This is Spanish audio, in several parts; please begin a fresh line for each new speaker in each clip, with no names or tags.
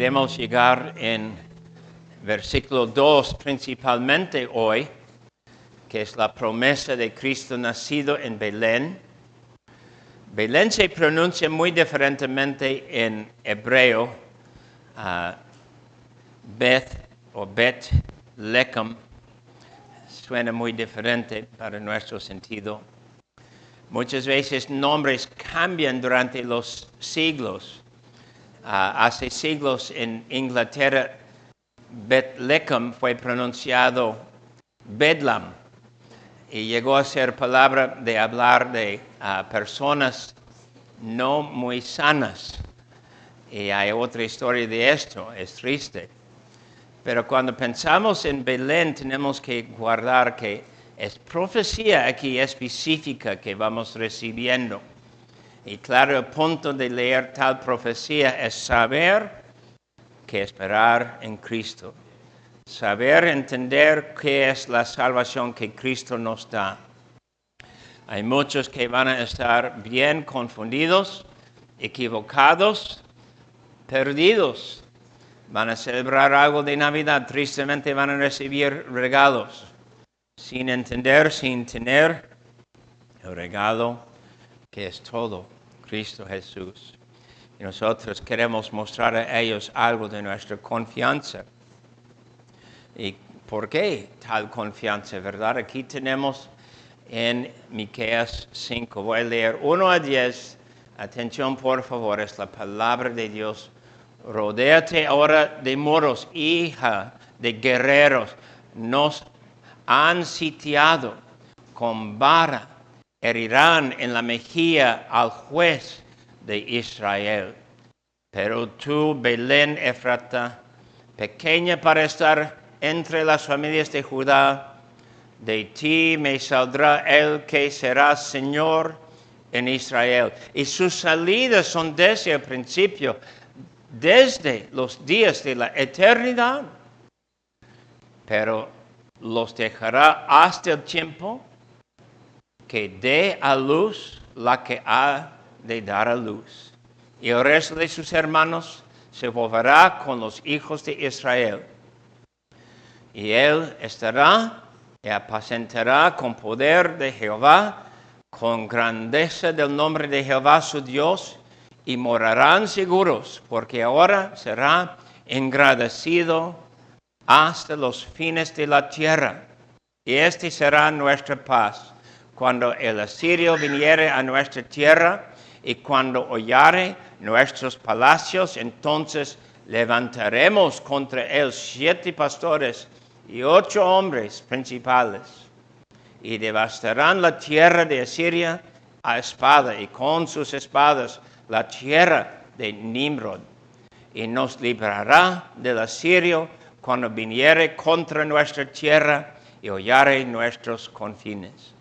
queremos llegar en versículo 2 principalmente hoy, que es la promesa de Cristo nacido en Belén. Belén se pronuncia muy diferentemente en hebreo, Bet o Bet Lechem, suena muy diferente para nuestro sentido. Muchas veces nombres cambian durante los siglos. Hace siglos en Inglaterra, Bethlehem fue pronunciado Bedlam y llegó a ser palabra de hablar de personas no muy sanas. Y hay otra historia de esto, es triste. Pero cuando pensamos en Belén tenemos que guardar que es profecía aquí específica que vamos recibiendo. Y claro, el punto de leer tal profecía es saber qué esperar en Cristo. Saber entender qué es la salvación que Cristo nos da. Hay muchos que van a estar bien confundidos, equivocados, perdidos. Van a celebrar algo de Navidad, tristemente van a recibir regalos, sin entender, sin tener el regalo que es todo, Cristo Jesús. Y nosotros queremos mostrar a ellos algo de nuestra confianza. ¿Y por qué tal confianza, verdad? Aquí tenemos en Miqueas 5, voy a leer 1 a 10. Atención, por favor, es la palabra de Dios. Rodéate ahora de moros, hija de guerreros. Nos han sitiado con vara. Herirán en la mejilla al juez de Israel. Pero tú, Belén Efrata, pequeña para estar entre las familias de Judá, de ti me saldrá el que será Señor en Israel. Y sus salidas son desde el principio, desde los días de la eternidad. Pero los dejará hasta el tiempo que dé a luz la que ha de dar a luz. Y el resto de sus hermanos se volverá con los hijos de Israel. Y él estará y apacentará con poder de Jehová, con grandeza del nombre de Jehová su Dios, y morarán seguros, porque ahora será engrandecido hasta los fines de la tierra. Y este será nuestra paz. Cuando el asirio viniere a nuestra tierra y cuando hollare nuestros palacios, entonces levantaremos contra él 7 pastores y 8 hombres principales. Y devastarán la tierra de Asiria a espada y con sus espadas la tierra de Nimrod. Y nos librará del asirio cuando viniere contra nuestra tierra y hollare nuestros confines.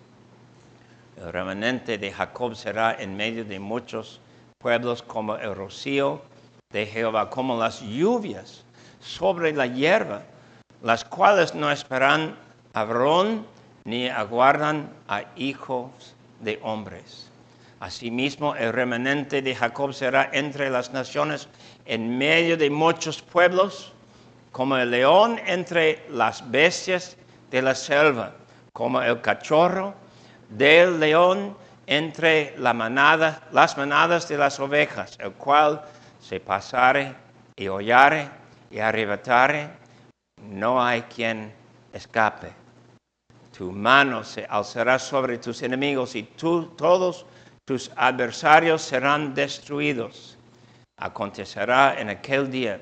El remanente de Jacob será en medio de muchos pueblos como el rocío de Jehová, como las lluvias sobre la hierba, las cuales no esperan a varón ni aguardan a hijos de hombres. Asimismo, el remanente de Jacob será entre las naciones en medio de muchos pueblos, como el león entre las bestias de la selva, como el cachorro del león entre las manadas de las ovejas, el cual se pasare y hollare y arrebatare, no hay quien escape. Tu mano se alzará sobre tus enemigos y todos tus adversarios serán destruidos. Acontecerá en aquel día,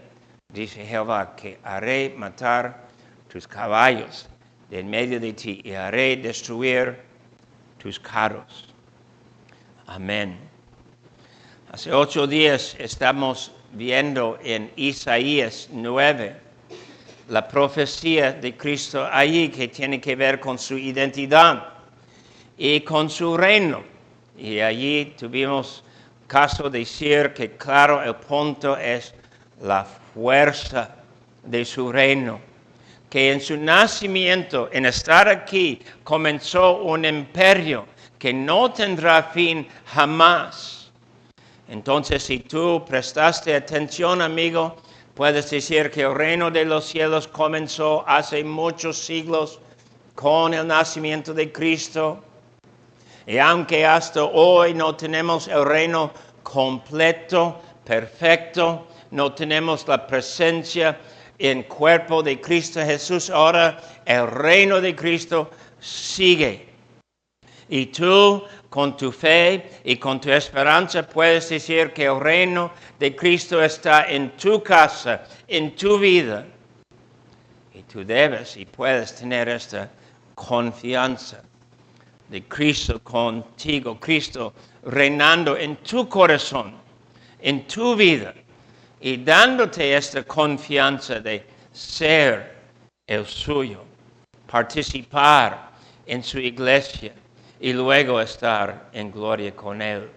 dice Jehová, que haré matar tus caballos de en medio de ti y haré destruir tus carros. Amén. Hace 8 días estamos viendo en Isaías 9 la profecía de Cristo allí que tiene que ver con su identidad y con su reino. Y allí tuvimos caso de decir que claro, el punto es la fuerza de su reino. Que en su nacimiento, en estar aquí, comenzó un imperio que no tendrá fin jamás. Entonces, si tú prestaste atención, amigo, Puedes decir que el reino de los cielos comenzó hace muchos siglos con el nacimiento de Cristo. Y aunque hasta hoy no tenemos el reino completo, perfecto, no tenemos la presencia en cuerpo de Cristo Jesús, ahora el reino de Cristo sigue. Y tú, con tu fe y con tu esperanza, puedes decir que el reino de Cristo está en tu casa, en tu vida. Y tú debes y puedes tener esta confianza de Cristo contigo, Cristo reinando en tu corazón, en tu vida, y dándote esta confianza de ser el suyo, participar en su iglesia y luego estar en gloria con Él.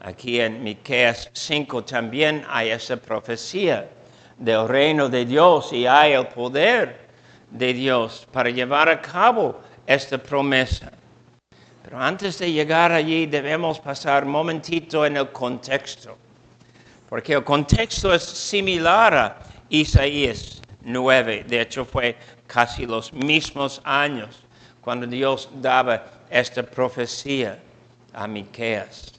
Aquí en Miqueas 5 también hay esa profecía del reino de Dios y hay el poder de Dios para llevar a cabo esta promesa. Pero antes de llegar allí debemos pasar un momentito en el contexto, porque el contexto es similar a Isaías 9. De hecho, fue casi los mismos años cuando Dios daba esta profecía a Miqueas.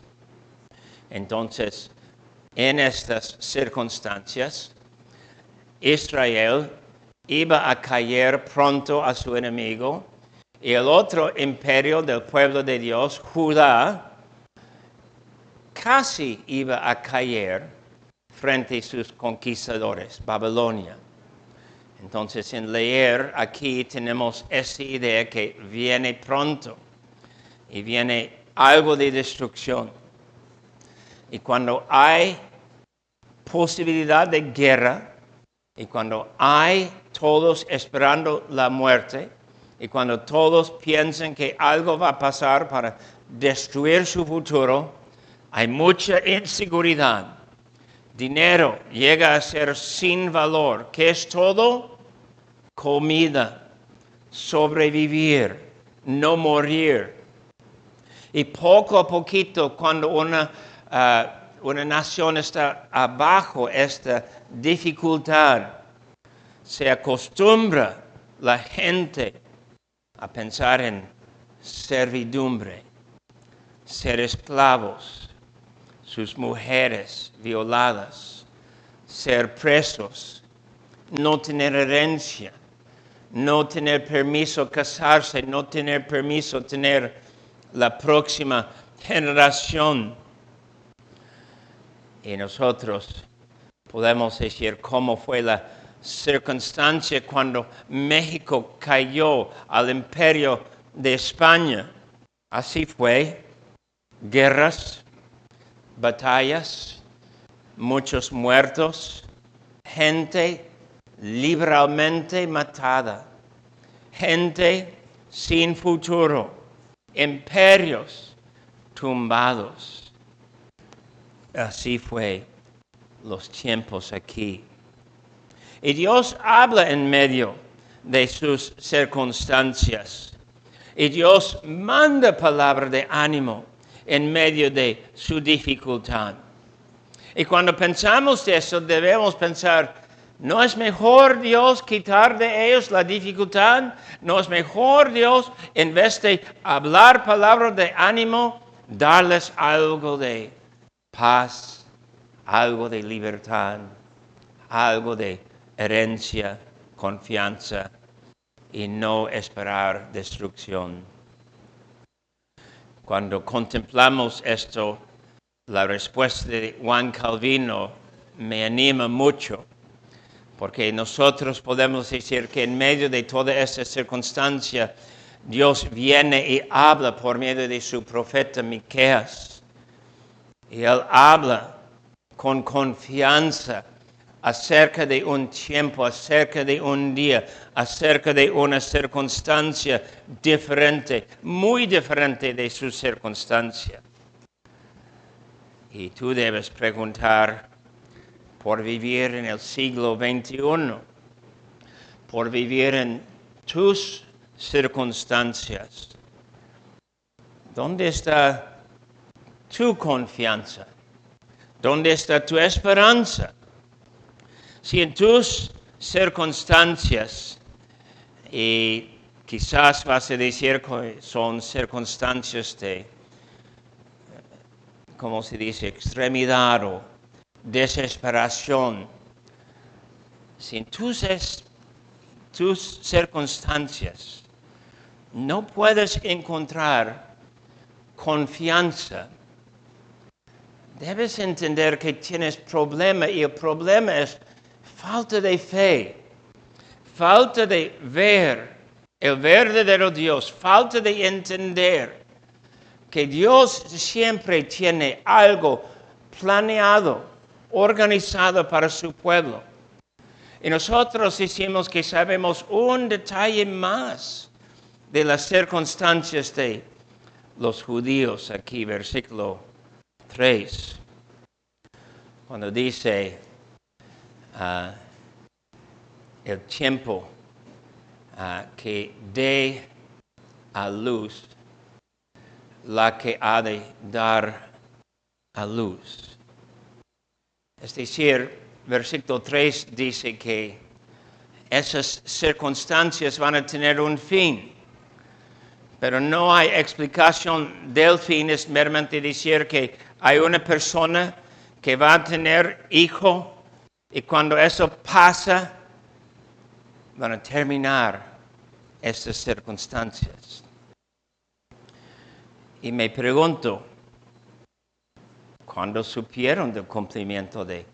Entonces, en estas circunstancias, Israel iba a caer pronto a su enemigo, y el otro imperio del pueblo de Dios, Judá, casi iba a caer frente a sus conquistadores, Babilonia. Entonces, en leer aquí tenemos esa idea que viene pronto y viene algo de destrucción. Y cuando hay posibilidad de guerra, y cuando hay todos esperando la muerte, y cuando todos piensan que algo va a pasar para destruir su futuro, hay mucha inseguridad. Dinero llega a ser sin valor. ¿Qué es todo? Comida, sobrevivir, no morir. Y poco a poquito, cuando una nación está abajo esta dificultad, se acostumbra la gente a pensar en servidumbre, ser esclavos, sus mujeres violadas, ser presos, no tener herencia, no tener permiso casarse, no tener permiso tener la próxima generación. Y nosotros podemos decir cómo fue la circunstancia cuando México cayó al imperio de España. Así fue, guerras, batallas, muchos muertos, gente liberalmente matada, gente sin futuro, imperios tumbados. Así fue los tiempos aquí. Y Dios habla en medio de sus circunstancias. Y Dios manda palabra de ánimo en medio de su dificultad. Y cuando pensamos de eso, debemos pensar, ¿no es mejor Dios quitar de ellos la dificultad? ¿No es mejor Dios, en vez de hablar palabras de ánimo, darles algo de paz, algo de libertad, algo de herencia, confianza y no esperar destrucción? Cuando contemplamos esto, la respuesta de Juan Calvino me anima mucho, porque nosotros podemos decir que en medio de toda esta circunstancia, Dios viene y habla por medio de su profeta Miqueas. Y él habla con confianza acerca de un tiempo, acerca de un día, acerca de una circunstancia diferente, muy diferente de su circunstancia. Y tú debes preguntar, por vivir en el siglo XXI, por vivir en tus circunstancias, ¿dónde está tu confianza? ¿Dónde está tu esperanza? Si en tus circunstancias, y quizás vas a decir que son circunstancias de, ¿cómo se dice?, extremidad o desesperación. Si en tus circunstancias no puedes encontrar confianza, debes entender que tienes problema y el problema es falta de fe, falta de ver el verdadero Dios, falta de entender que Dios siempre tiene algo planeado, organizado para su pueblo. Y nosotros decimos que sabemos un detalle más de las circunstancias de los judíos, aquí versículo 3, cuando dice el tiempo que dé a luz la que ha de dar a luz. Es decir, versículo 3 dice que esas circunstancias van a tener un fin, pero no hay explicación del fin, es meramente decir que hay una persona que va a tener hijo y cuando eso pasa, van a terminar estas circunstancias. Y me pregunto, ¿cuándo supieron del cumplimiento de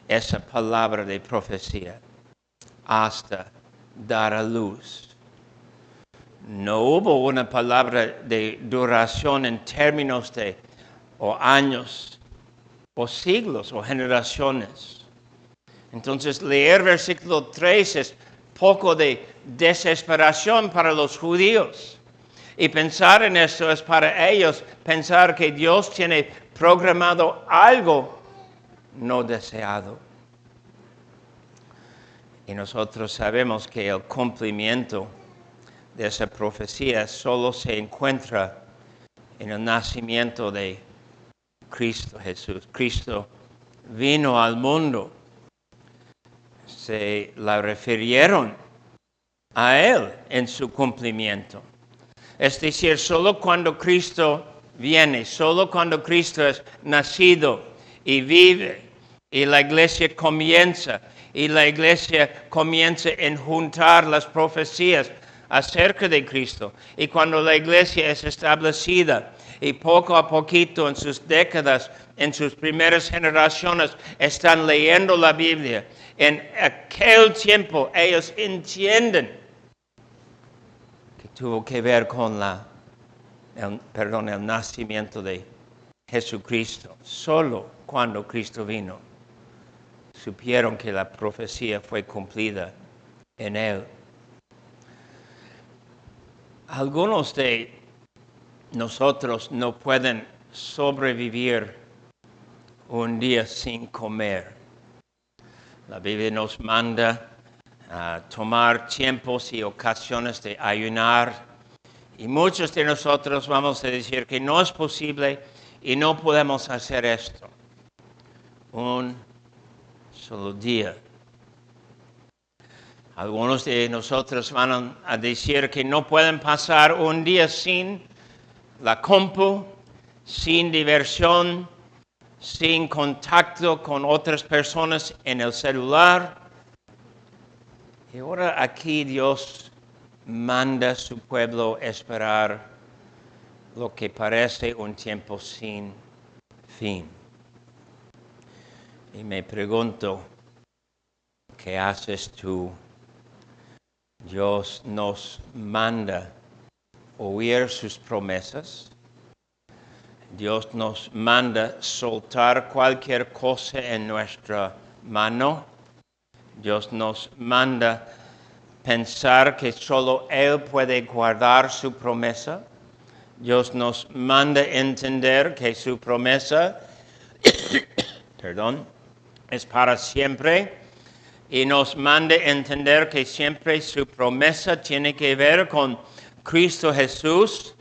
esa palabra de profecía? Hasta dar a luz. No hubo una palabra de duración en términos de o años, o siglos, o generaciones. Entonces, leer versículo 3 es poco de desesperación para los judíos. Y pensar en esto es para ellos pensar que Dios tiene programado algo no deseado. Y nosotros sabemos que el cumplimiento de esa profecía solo se encuentra en el nacimiento de Cristo Jesús. Cristo vino al mundo. Se la refirieron a Él en su cumplimiento. Es decir, solo cuando Cristo viene, solo cuando Cristo es nacido y vive, y la iglesia comienza, en juntar las profecías acerca de Cristo. Y cuando la iglesia es establecida, y poco a poquito en sus décadas, en sus primeras generaciones, están leyendo la Biblia. En aquel tiempo ellos entienden que tuvo que ver con el nacimiento de Jesucristo. Solo cuando Cristo vino, supieron que la profecía fue cumplida en Él. Algunos de nosotros no pueden sobrevivir un día sin comer. La Biblia nos manda a tomar tiempos y ocasiones de ayunar. Y muchos de nosotros vamos a decir que no es posible y no podemos hacer esto. Un solo día. Algunos de nosotros van a decir que no pueden pasar un día sin la compu, sin diversión, sin contacto con otras personas en el celular. Y ahora aquí Dios manda a su pueblo esperar lo que parece un tiempo sin fin. Y me pregunto, ¿qué haces tú? Dios nos manda oír sus promesas. Dios nos manda soltar cualquier cosa en nuestra mano. Dios nos manda pensar que solo Él puede guardar su promesa. Dios nos manda entender que su promesa es para siempre. Y nos manda entender que siempre su promesa tiene que ver con Cristo Jesús.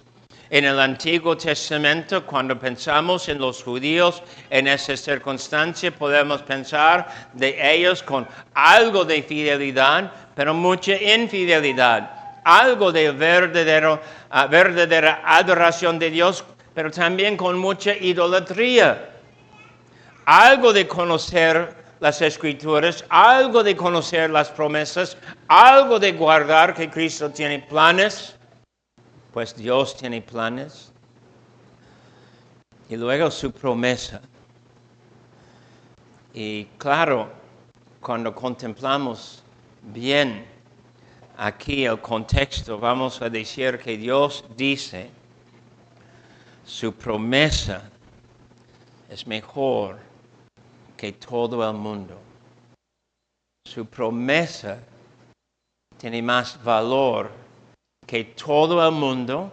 En el Antiguo Testamento, cuando pensamos en los judíos en esa circunstancia, podemos pensar de ellos con algo de fidelidad, pero mucha infidelidad. Algo de verdadera adoración de Dios, pero también con mucha idolatría. Algo de conocer las Escrituras, algo de conocer las promesas, algo de guardar que Cristo tiene planes, pues Dios tiene planes. Y luego su promesa. Y claro, cuando contemplamos bien aquí el contexto, vamos a decir que Dios dice, su promesa es mejor que todo el mundo. Su promesa tiene más valor que todo el mundo,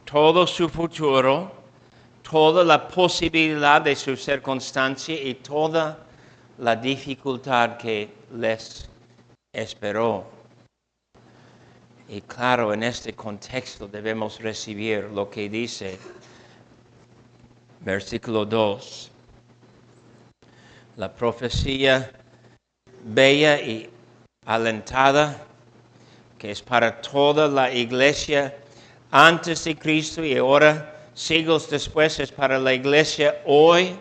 todo su futuro, toda la posibilidad de su circunstancia y toda la dificultad que les esperó. Y claro, en este contexto debemos recibir lo que dice versículo 2. La profecía bella y alentada, que es para toda la iglesia antes de Cristo y ahora, siglos después, es para la iglesia hoy.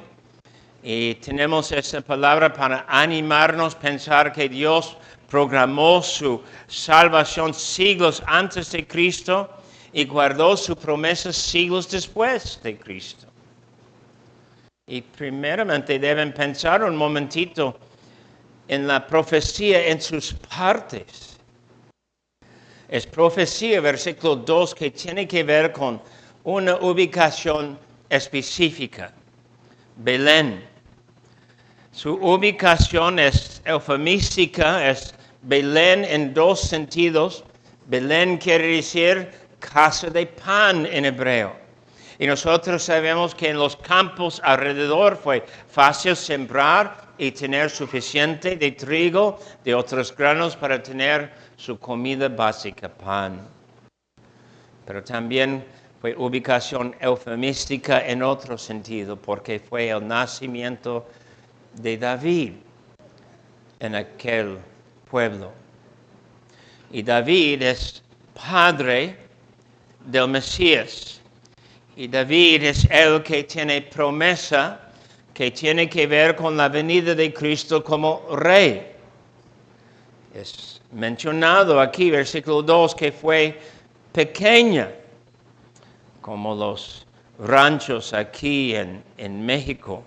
Y tenemos esa palabra para animarnos, pensar que Dios programó su salvación siglos antes de Cristo y guardó su promesa siglos después de Cristo. Y primeramente deben pensar un momentito en la profecía en sus partes. Es profecía, versículo 2, que tiene que ver con una ubicación específica. Belén. Su ubicación es eufemística, es Belén en dos sentidos. Belén quiere decir casa de pan en hebreo. Y nosotros sabemos que en los campos alrededor fue fácil sembrar y tener suficiente de trigo, de otros granos para tener su comida básica, pan. Pero también fue ubicación eufemística en otro sentido, porque fue el nacimiento de David en aquel pueblo. Y David es padre del Mesías. Y David es el que tiene promesa que tiene que ver con la venida de Cristo como rey. Es mencionado aquí, versículo 2, que fue pequeña, como los ranchos aquí en México.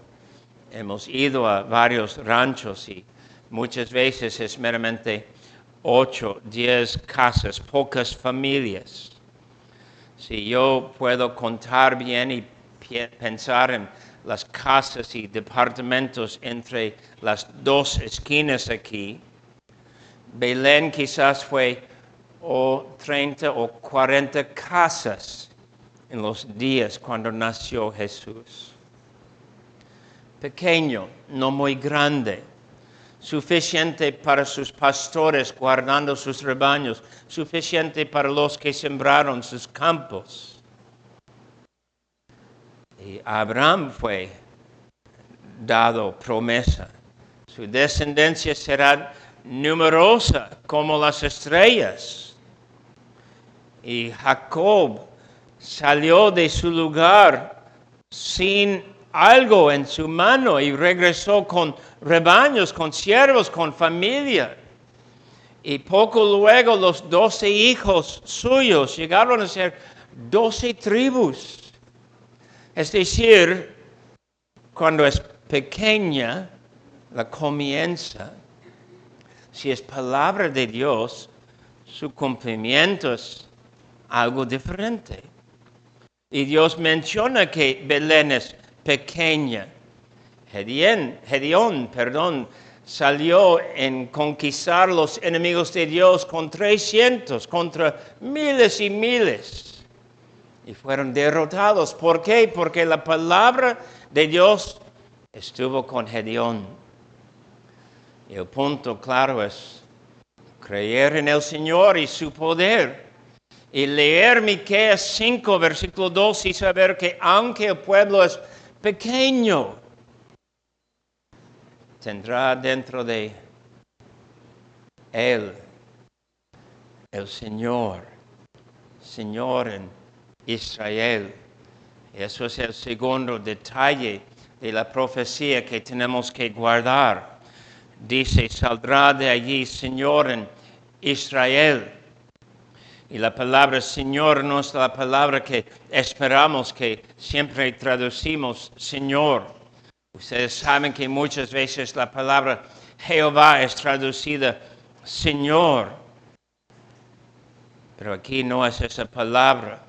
Hemos ido a varios ranchos y muchas veces es meramente 8, 10 casas, pocas familias. Si yo puedo contar bien y pensar en las casas y departamentos entre las dos esquinas aquí, Belén quizás fue 30 o 40 casas en los días cuando nació Jesús. Pequeño, no muy grande, suficiente para sus pastores guardando sus rebaños, suficiente para los que sembraron sus campos. Y Abraham fue dado promesa. Su descendencia será numerosa como las estrellas. Y Jacob salió de su lugar sin algo en su mano y regresó con rebaños, con siervos, con familia. Y poco luego los 12 hijos suyos llegaron a ser 12 tribus. Es decir, cuando es pequeña, la comienza, si es palabra de Dios, su cumplimiento es algo diferente. Y Dios menciona que Belén es pequeña. Gedeón, salió en conquistar los enemigos de Dios con 300, contra miles y miles. Y fueron derrotados. ¿Por qué? Porque la palabra de Dios estuvo con Gedeón. Y el punto claro es creer en el Señor y su poder. y leer Miqueas 5, versículo 2 y saber que aunque el pueblo es pequeño, tendrá dentro de él el Señor en Israel. Eso es el segundo detalle de la profecía que tenemos que guardar. Dice, saldrá de allí Señor en Israel. Y la palabra Señor no es la palabra que esperamos, que siempre traducimos Señor. Ustedes saben que muchas veces la palabra Jehová es traducida Señor. Pero aquí no es esa palabra.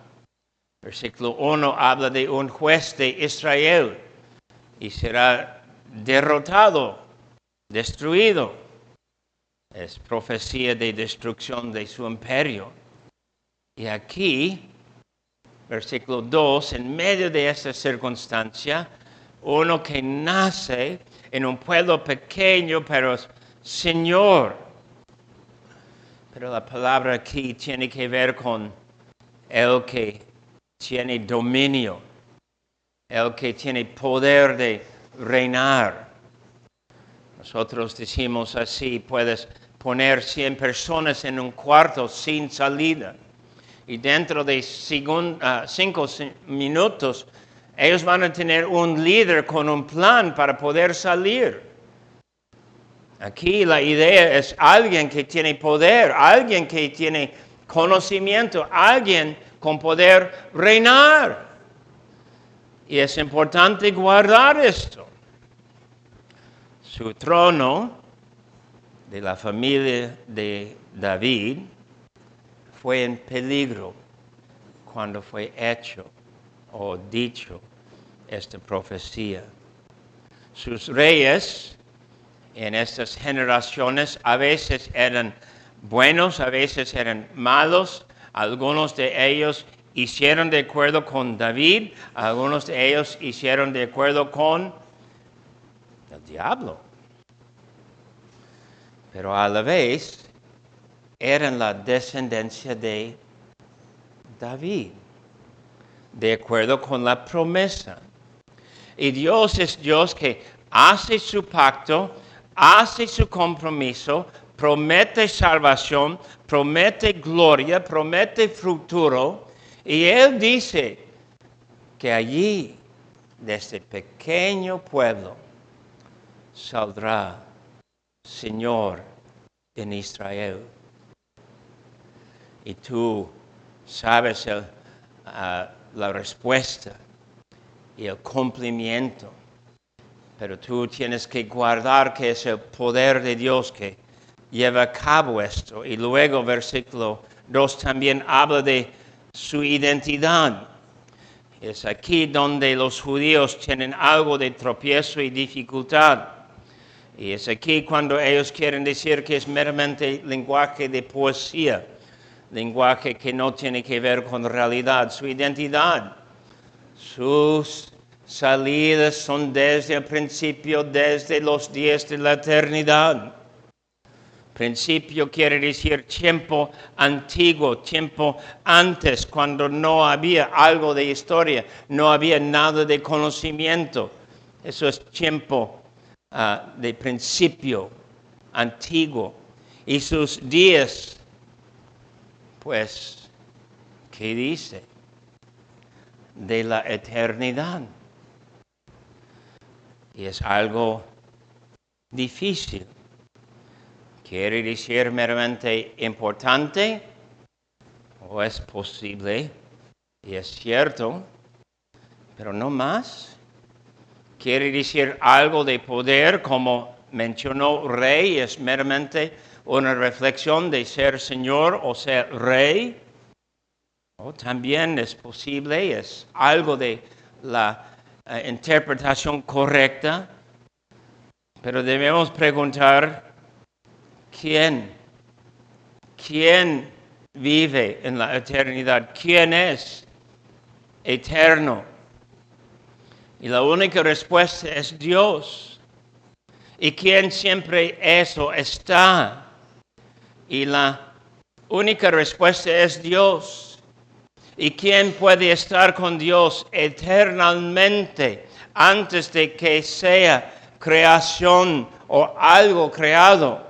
Versículo 1 habla de un juez de Israel y será derrotado, destruido. Es profecía de destrucción de su imperio. Y aquí, versículo 2, en medio de esta circunstancia, uno que nace en un pueblo pequeño, pero es Señor. Pero la palabra aquí tiene que ver con el que tiene dominio, el que tiene poder de reinar. Nosotros decimos así, puedes poner 100 personas en un cuarto sin salida. Y dentro de 5 minutos, ellos van a tener un líder con un plan para poder salir. Aquí la idea es alguien que tiene poder, alguien que tiene conocimiento, alguien con poder reinar. Y es importante guardar esto. Su trono de la familia de David fue en peligro cuando fue hecho o dicho esta profecía. Sus reyes en estas generaciones a veces eran buenos, a veces eran malos. Algunos de ellos hicieron de acuerdo con David, algunos de ellos hicieron de acuerdo con el diablo. Pero a la vez eran la descendencia de David, de acuerdo con la promesa. Y Dios es Dios que hace su pacto, hace su compromiso, promete salvación, promete gloria, promete futuro. Y Él dice que allí, de este pequeño pueblo, saldrá Señor en Israel. Y tú sabes la respuesta y el cumplimiento. Pero tú tienes que guardar que es el poder de Dios que lleva a cabo esto. Y luego versículo 2 también habla de su identidad. Es aquí donde los judíos tienen algo de tropiezo y dificultad. Y es aquí cuando ellos quieren decir que es meramente lenguaje de poesía, lenguaje que no tiene que ver con realidad. Su identidad, sus salidas son desde el principio, desde los días de la eternidad. Principio quiere decir tiempo antiguo, tiempo antes, cuando no había algo de historia, no había nada de conocimiento. Eso es tiempo de principio antiguo. Y sus días, pues, ¿qué dice? De la eternidad. Y es algo difícil. ¿Quiere decir meramente importante? ¿O es posible? Y es cierto, pero no más. ¿Quiere decir algo de poder, como mencionó rey? ¿Es meramente una reflexión de ser Señor o ser rey? ¿O también es posible, es algo de la interpretación correcta? Pero debemos preguntar, ¿quién vive en la eternidad? ¿Quién es eterno? Y la única respuesta es Dios. ¿Y quién siempre eso está? Y la única respuesta es Dios. ¿Y quién puede estar con Dios eternamente antes de que sea creación o algo creado?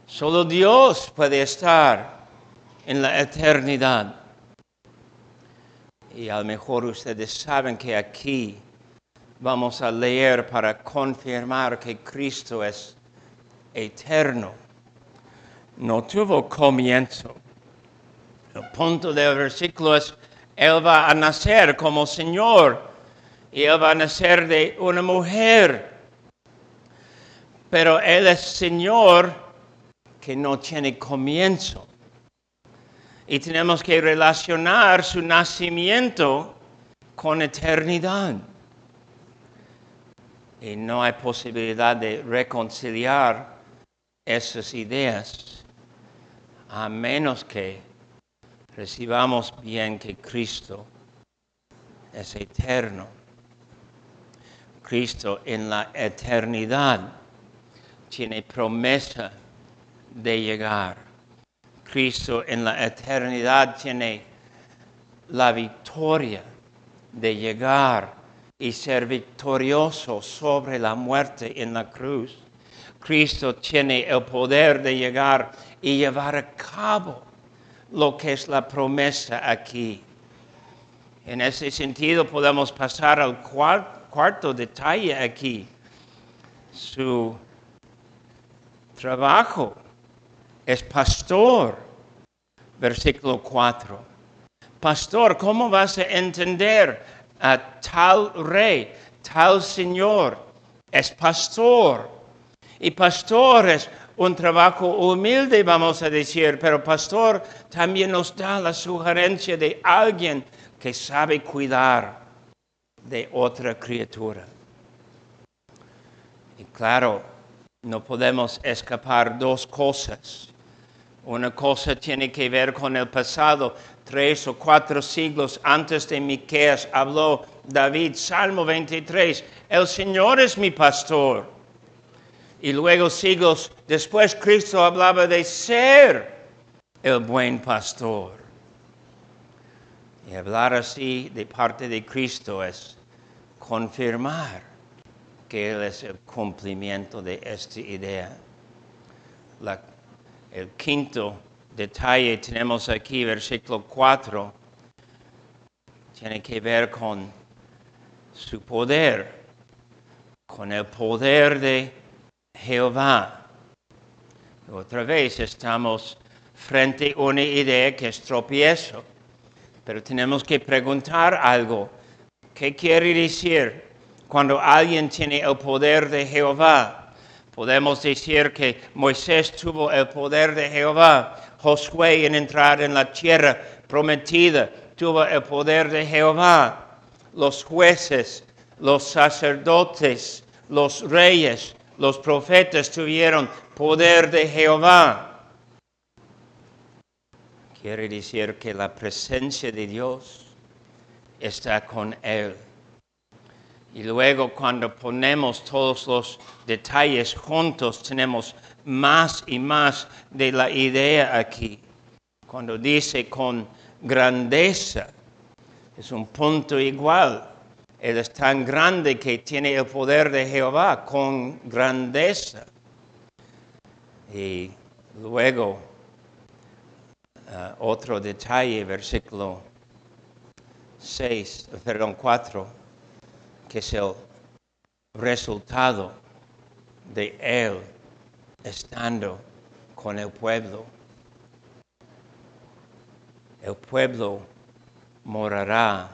Solo Dios puede estar en la eternidad. Y a lo mejor ustedes saben que aquí vamos a leer para confirmar que Cristo es eterno. No tuvo comienzo. El punto del versículo es, Él va a nacer como Señor y Él va a nacer de una mujer. Pero Él es Señor que no tiene comienzo. Y tenemos que relacionar su nacimiento con eternidad. Y no hay posibilidad de reconciliar esas ideas a menos que recibamos bien que Cristo es eterno. Cristo en la eternidad tiene promesa de llegar. Cristo en la eternidad tiene la victoria de llegar y ser victorioso sobre la muerte en la cruz. Cristo tiene el poder de llegar y llevar a cabo lo que es la promesa aquí. En ese sentido podemos pasar al cuarto detalle aquí. Su trabajo es pastor, versículo 4. Pastor, ¿cómo vas a entender a tal rey, tal señor? Es pastor. Y pastor es un trabajo humilde, vamos a decir, pero pastor también nos da la sugerencia de alguien que sabe cuidar de otra criatura. Y claro, no podemos escapar dos cosas. Una cosa tiene que ver con el pasado. 3 o 4 siglos antes de Miqueas habló David, Salmo 23, el Señor es mi pastor. Y luego siglos después Cristo hablaba de ser el buen pastor. Y hablar así de parte de Cristo es confirmar que Él es el cumplimiento de esta idea. El quinto detalle tenemos aquí, versículo 4, tiene que ver con su poder, con el poder de Jehová. Otra vez estamos frente a una idea que es tropiezo, pero tenemos que preguntar algo. ¿Qué quiere decir cuando alguien tiene el poder de Jehová? Podemos decir que Moisés tuvo el poder de Jehová. Josué en entrar en la tierra prometida tuvo el poder de Jehová. Los jueces, los sacerdotes, los reyes, los profetas tuvieron poder de Jehová. Quiere decir que la presencia de Dios está con él. Y luego cuando ponemos todos los detalles juntos, tenemos más y más de la idea aquí. Cuando dice con grandeza, es un punto igual. Él es tan grande que tiene el poder de Jehová con grandeza. Y luego, otro detalle, versículo 4. Que es el resultado de Él estando con el pueblo. El pueblo morará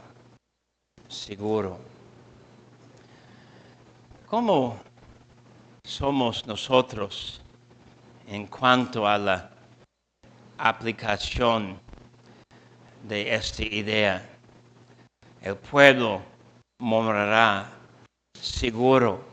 seguro. ¿Cómo somos nosotros en cuanto a la aplicación de esta idea? El pueblo morará seguro.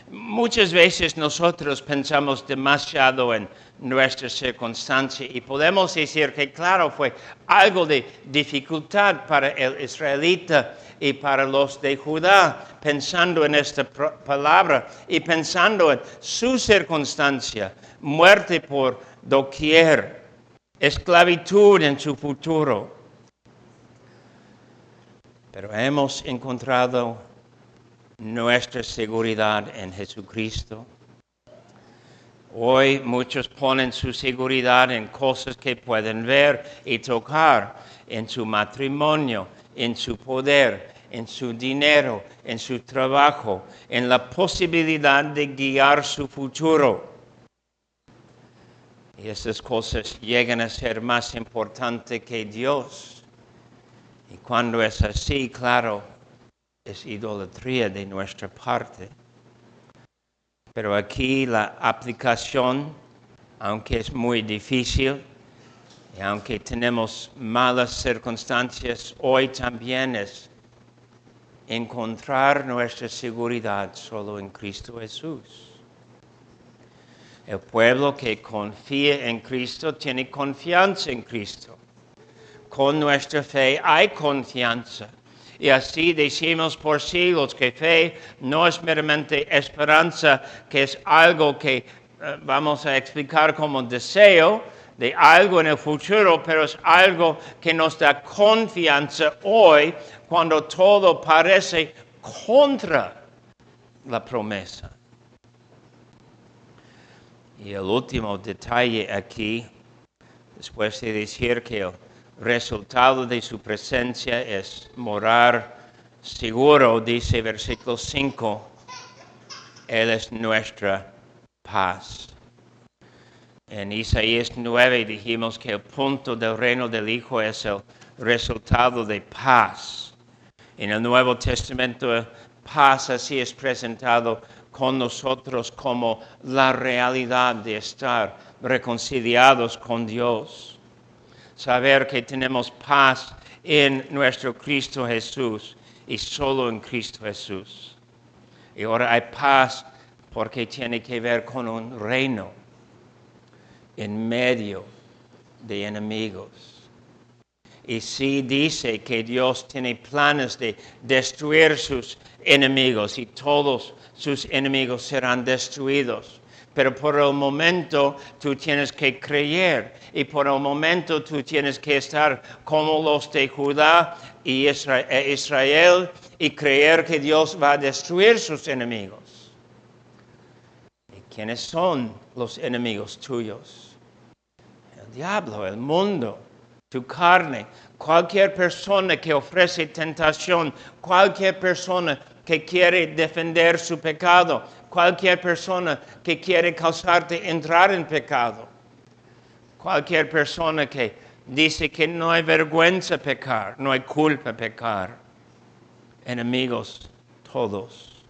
Muchas veces nosotros pensamos demasiado en nuestra circunstancia y podemos decir que claro fue algo de dificultad para el israelita y para los de Judá, pensando en esta palabra y pensando en su circunstancia, muerte por doquier, esclavitud en su futuro. Pero hemos encontrado nuestra seguridad en Jesucristo. Hoy muchos ponen su seguridad en cosas que pueden ver y tocar, en su matrimonio, en su poder, en su dinero, en su trabajo, en la posibilidad de guiar su futuro. Y esas cosas llegan a ser más importantes que Dios. Y cuando es así, claro, es idolatría de nuestra parte. Pero aquí la aplicación, aunque es muy difícil, y aunque tenemos malas circunstancias, hoy también es encontrar nuestra seguridad solo en Cristo Jesús. El pueblo que confía en Cristo tiene confianza en Cristo. Con nuestra fe hay confianza. Y así decimos por siglos que fe no es meramente esperanza, que es algo que vamos a explicar como deseo de algo en el futuro, pero es algo que nos da confianza hoy cuando todo parece contra la promesa. Y el último detalle aquí, después de decir que el resultado de su presencia es morar seguro, dice versículo 5, Él es nuestra paz. En Isaías 9 dijimos que el punto del reino del Hijo es el resultado de paz. En el Nuevo Testamento, paz así es presentado con nosotros como la realidad de estar reconciliados con Dios. Saber que tenemos paz en nuestro Cristo Jesús y solo en Cristo Jesús. Y ahora hay paz porque tiene que ver con un reino en medio de enemigos. Y sí dice que Dios tiene planes de destruir sus enemigos y todos sus enemigos serán destruidos. Pero por el momento tú tienes que creer y por el momento tú tienes que estar como los de Judá y Israel y creer que Dios va a destruir sus enemigos. ¿Y quiénes son los enemigos tuyos? El diablo, el mundo, tu carne, cualquier persona que ofrece tentación, cualquier persona que quiere defender su pecado, cualquier persona que quiere causarte entrar en pecado, cualquier persona que dice que no hay vergüenza pecar, no hay culpa pecar, enemigos todos.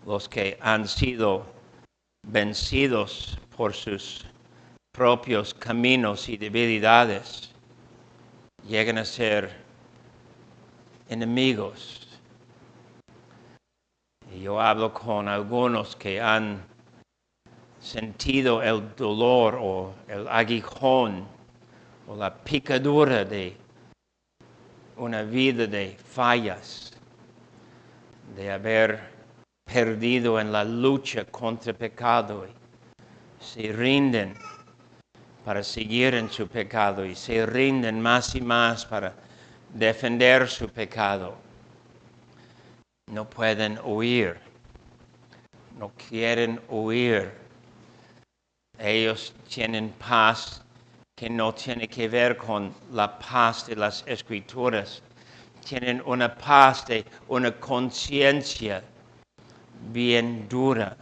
Los que han sido vencidos por sus propios caminos y debilidades llegan a ser enemigos. Y yo hablo con algunos que han sentido el dolor o el aguijón o la picadura de una vida de fallas, de haber perdido en la lucha contra el pecado y se rinden para seguir en su pecado y se rinden más y más para defender su pecado. No pueden huir, no quieren huir. Ellos tienen paz que no tiene que ver con la paz de las Escrituras. Tienen una paz de una conciencia bien dura,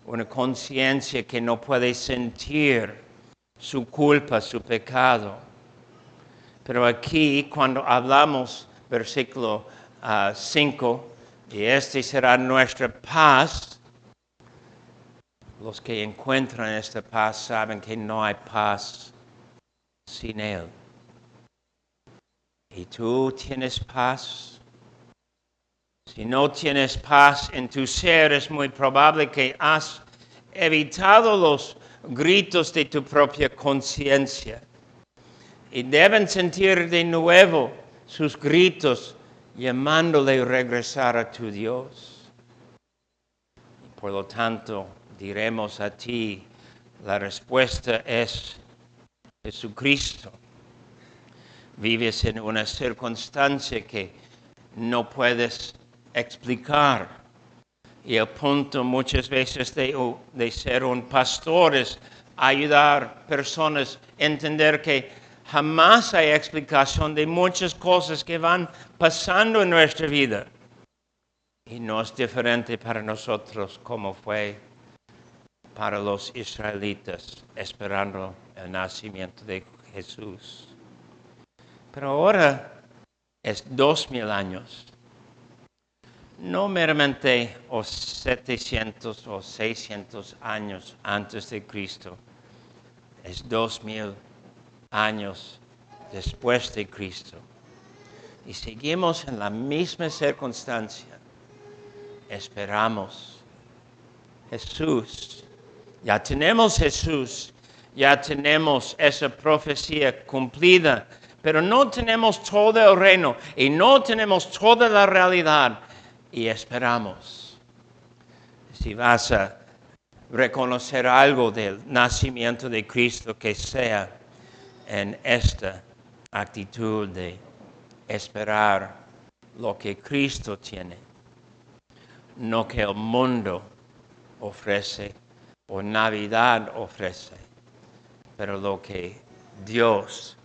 una conciencia que no puede sentir su culpa, su pecado. Pero aquí cuando hablamos, versículo 5, y este será nuestra paz, los que encuentran esta paz saben que no hay paz sin Él. ¿Y tú tienes paz? Si no tienes paz en tu ser, es muy probable que has evitado los gritos de tu propia conciencia. Y deben sentir de nuevo sus gritos llamándole a regresar a tu Dios. Y por lo tanto, diremos a ti, la respuesta es Jesucristo. vives en una circunstancia que no puedes explicar. Y el punto muchas veces de ser un pastor es ayudar personas a entender que jamás hay explicación de muchas cosas que van pasando en nuestra vida. Y no es diferente para nosotros como fue para los israelitas esperando el nacimiento de Jesús. Pero ahora es 2000 años. No meramente 700 o 600 años antes de Cristo. Es 2000 años después de Cristo. Y seguimos en la misma circunstancia. Esperamos. Jesús. Ya tenemos Jesús. Ya tenemos esa profecía cumplida. Pero no tenemos todo el reino. Y no tenemos toda la realidad. Y esperamos. Si vas a reconocer algo del nacimiento de Cristo, que sea en esta actitud de esperar lo que Cristo tiene, no que el mundo ofrece o Navidad ofrece, pero lo que Dios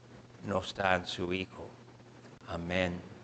nos da en su Hijo. Amén.